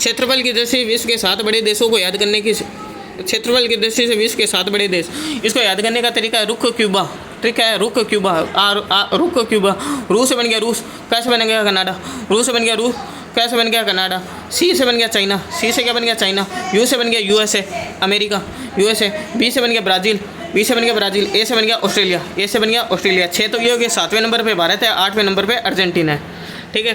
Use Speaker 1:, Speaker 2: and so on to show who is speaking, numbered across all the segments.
Speaker 1: क्षेत्रफल की दृष्टि से विश्व के 7 बड़े देशों को याद करने की क्षेत्रफल की दृष्टि से विश्व के 7 बड़े देश, इसको याद करने का तरीका है रुख क्यूबा। ठीक है, रुख क्यूबा। रुख क्यूबा। रूस से बन गया रूस, कैसे बन गया कनाडा, रूस से बन गया रूस, कैसे बन गया कनाडा। सी से बन गया चाइना, सी से क्या बन गया चाइना। यू से बन गया यूएसए, अमेरिका, यूएसए। बी से बन गया ब्राज़ील, बी से बन गया ब्राज़ील। ए से बन गया ऑस्ट्रेलिया, ए से बन गया ऑस्ट्रेलिया। 6 तो ये हो गया। 7वें नंबर पे भारत है, 8वें नंबर पे अर्जेंटीना है। ठीक है,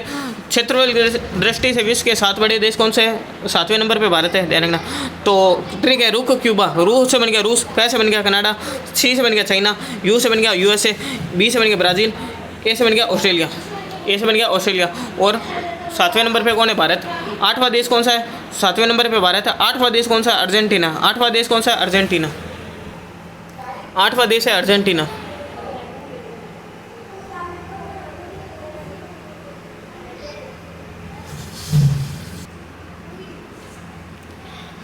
Speaker 1: क्षेत्रफल की दृष्टि से विश्व के 7 बड़े देश कौन से हैं? 7वें नंबर पे भारत है, ध्यान रखना। तो ठीक है, रुख क्यूबा। रूस से बन गया रूस, कैसे बन गया कनाडा। सी से बन गया चाइना, यू से बन गया यूएसए, बी से बन गया ब्राज़ील, ए से बन गया ऑस्ट्रेलिया, ए से बन गया ऑस्ट्रेलिया। और 7वें नंबर पे कौन है? भारत। 8वां देश कौन सा है? 7वें नंबर पे भारत है। 8वां देश कौन सा है? अर्जेंटीना। 8वां देश कौन सा है? अर्जेंटीना। 8वां देश है अर्जेंटीना।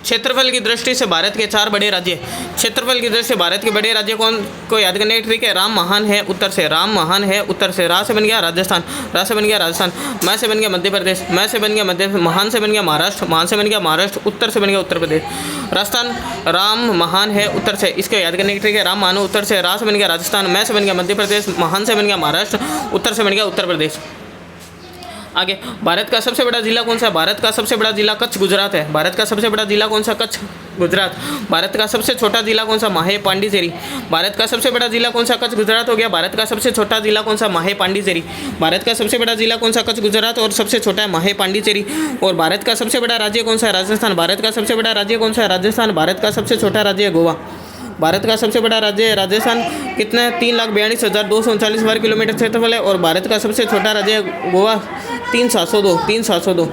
Speaker 1: क्षेत्रफल की दृष्टि से भारत के 4 बड़े राज्य। क्षेत्रफल की दृष्टि से भारत के बड़े राज्य कौन को याद करने की ट्रिक है? राम महान है उत्तर से, राम महान है उत्तर से। रा से बन गया राजस्थान, रा से बन गया राजस्थान। मैं से बन गया मध्य प्रदेश, मैं से बन गया मध्य। महान से बन गया महाराष्ट्र, महान से बन गया महाराष्ट्र। उत्तर से बन गया उत्तर प्रदेश। राजस्थान राम महान है उत्तर से, इसको याद करने की ट्रिक है राम महान उत्तर से। रा से बन गया राजस्थान, मैं से बन गया मध्य प्रदेश, महान से बन गया महाराष्ट्र, उत्तर से बन गया उत्तर प्रदेश। आगे, भारत का सबसे बड़ा जिला कौन सा है? भारत का सबसे बड़ा जिला कच्छ गुजरात है। भारत का सबसे बड़ा जिला कौन सा? कच्छ गुजरात। भारत का सबसे छोटा जिला कौन सा? माहे पांडिचेरी। भारत का सबसे बड़ा जिला कौन सा? कच्छ गुजरात हो गया। भारत का सबसे छोटा जिला कौन सा? माहे पांडिचेरी। भारत का सबसे बड़ा जिला कौन सा? कच्छ गुजरात और सबसे छोटा है माहे पांडिचेरी। और भारत का सबसे बड़ा राज्य कौन सा है? राजस्थान। भारत का सबसे बड़ा राज्य कौन सा है? राजस्थान। भारत का सबसे छोटा राज्य है गोवा। भारत का सबसे बड़ा राज्य है राजस्थान। कितना है? 3,42,239 वर्ग किलोमीटर क्षेत्रफल है। और भारत का सबसे छोटा राज्य है गोवा, 3,702।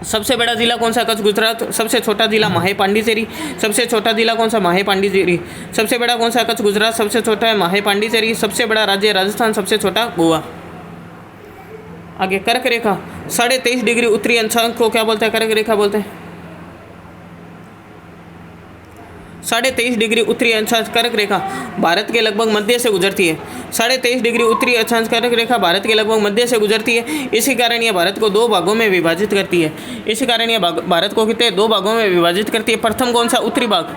Speaker 1: सबसे बड़ा जिला कौन सा? कच्छ गुजरात। सबसे छोटा जिला माहे पांडिचेरी। सबसे छोटा जिला कौन सा? माहे पांडिचेरी। सबसे बड़ा कौन सा? कच्छ गुजरात। सबसे छोटा है माहे पांडिचेरी। सबसे बड़ा राज्य राजस्थान, सबसे छोटा गोवा। आगे, कर्क रेखा 23.5 डिग्री उत्तरी अक्षांश को क्या बोलते हैं? कर्क रेखा बोलते हैं। 23.5 डिग्री उत्तरी अक्षांश कर्क रेखा भारत के लगभग मध्य से गुजरती है। 23.5 डिग्री उत्तरी अक्षांश कर्क रेखा भारत के लगभग मध्य से गुजरती है। इसी कारण यह भारत को 2 भागों में विभाजित करती है। इसी कारण यह भारत को कितने 2 भागों में विभाजित करती है। प्रथम कौन सा? उत्तरी भाग।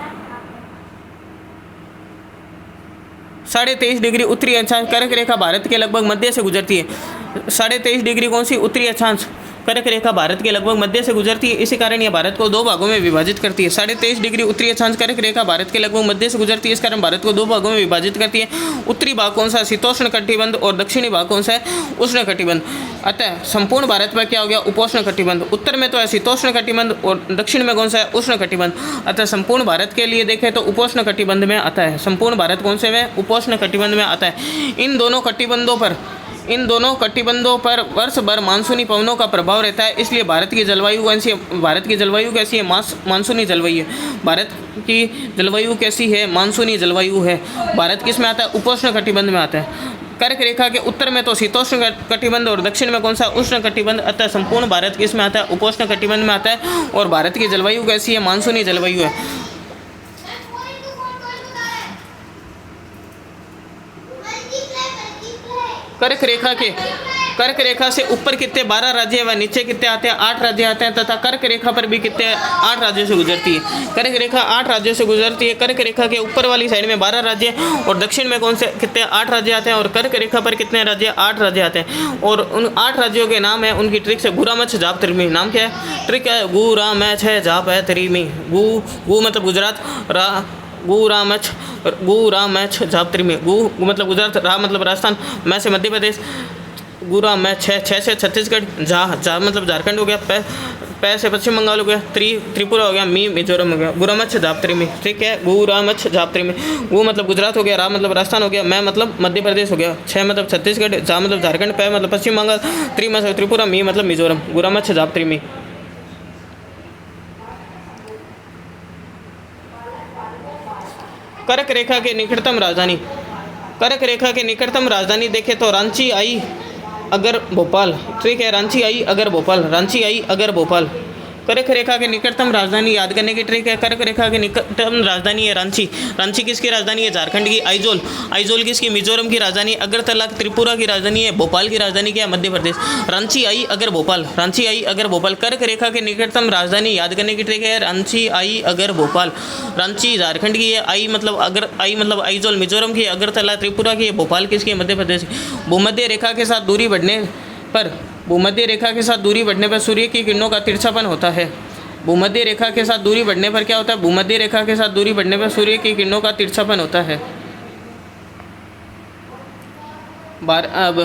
Speaker 1: 23.5 डिग्री उत्तरी अक्षांश कर्क रेखा भारत के लगभग मध्य से गुजरती है। 23.5 डिग्री कौन सी? उत्तरी अक्षांश कर्क रेखा भारत के लगभग मध्य से गुजरती है। इसी कारण यह भारत को 2 भागों में विभाजित करती है। 23.5 डिग्री उत्तरी अक्षांश कर्क रेखा भारत के लगभग मध्य से गुजरती है। इस कारण भारत को 2 भागों में विभाजित करती है। उत्तरी भाग कौन सा? शीतोष्ण कटिबंध। और दक्षिणी भाग कौन सा है? उष्ण कटिबंध। अतः संपूर्ण भारत में क्या हो गया? उपोष्ण कटिबंध। उत्तर में तो है शीतोष्ण कटिबंध और दक्षिण में कौन सा है? उष्ण कटिबंध। अतः संपूर्ण भारत के लिए देखें तो उपोष्ण कटिबंध में आता है। संपूर्ण भारत कौन से में? उपोष्ण कटिबंध में आता है। इन दोनों कटिबंधों पर वर्ष भर मानसूनी पवनों का प्रभाव रहता है। इसलिए भारत की जलवायु कैसी है? मानसूनी जलवायु है। भारत की जलवायु कैसी है? मानसूनी जलवायु है। भारत किस में आता है? उपोष्ण कटिबंध में आता है। कर्क रेखा के उत्तर में तो शीतोष्ण कटिबंध और दक्षिण में कौन सा? उष्ण कटिबंध। अतः संपूर्ण भारत किस में आता है? उपोष्ण कटिबंध में आता है। और भारत की जलवायु कैसी है? मानसूनी जलवायु है। कर्क रेखा से ऊपर कितने 12 राज्य व नीचे कितने आते हैं? 8 राज्य आते हैं। तथा कर्क रेखा पर भी कितने 8 राज्यों से गुजरती है। कर्क रेखा 8 राज्यों से गुजरती है। कर्क रेखा के ऊपर वाली साइड में 12 राज्य और दक्षिण में कौन से कितने 8 राज्य आते हैं। और कर्क रेखा पर कितने राज्य? 8 राज्य आते हैं। और उन 8 राज्यों के नाम है, उनकी ट्रिक से गुरा मच्छ जाप त्रिमी। नाम क्या है? ट्रिक है गुरा मैच है जाप है त्रिमी। गु मतलब गुजरात, गु रा मैच जाप त्रिमी। गु मतलब गुजरात, रा मतलब राजस्थान, मैं से मध्य प्रदेश। गुरा मैच 6 से छत्तीसगढ़। जा मतलब झारखंड हो गया। पै से पश्चिम बंगाल हो गया। त्रिपुरा हो गया। मी मिजोरम हो गया। गुरामच्छ जापत्री में। ठीक है, गुरामच्छ जापत्री में। गु मतलब गुजरात हो गया। रा मतलब राजस्थान हो गया। मैं मतलब मध्य प्रदेश हो गया। 6 मतलब छत्तीसगढ़। जा मतलब झारखंड। पै मतलब पश्चिम बंगाल। त्रि मतलब त्रिपुरा। मी मतलब मिजोरम। गुरामच्छ जापत्री में। कर्क रेखा के निकटतम राजधानी। कर्क रेखा के निकटतम राजधानी देखें तो रांची आई अगर भोपाल। ठीक है, रांची आई अगर भोपाल। रांची आई अगर भोपाल। कर्क रेखा की निकटतम राजधानी याद करने की ट्रिक है। कर्क रेखा की निकटतम राजधानी है रांची। रांची किसकी राजधानी है? झारखंड की। आइजोल, आइजोल किसकी? मिजोरम की राजधानी। अगरतला त्रिपुरा की राजधानी है। भोपाल की राजधानी क्या है? मध्य प्रदेश। रांची आई अगर भोपाल, रांची आई अगर भोपाल। कर्क रेखा की निकटतम राजधानी याद करने की ट्रिक है। रांची आई अगर भोपाल। रांची झारखंड की है। आई मतलब अगर, आई मतलब आइजोल मिजोरम की। अगरतला त्रिपुरा की है। भोपाल किसकी है? मध्य प्रदेश। भूमध्य रेखा के साथ दूरी बढ़ने पर, भूमध्य रेखा के साथ दूरी बढ़ने पर सूर्य की किरणों का तिरछापन होता है। भूमध्य रेखा के साथ दूरी बढ़ने पर क्या होता है? भूमध्य रेखा के साथ दूरी बढ़ने पर सूर्य की किरणों का तिरछापन होता है। अब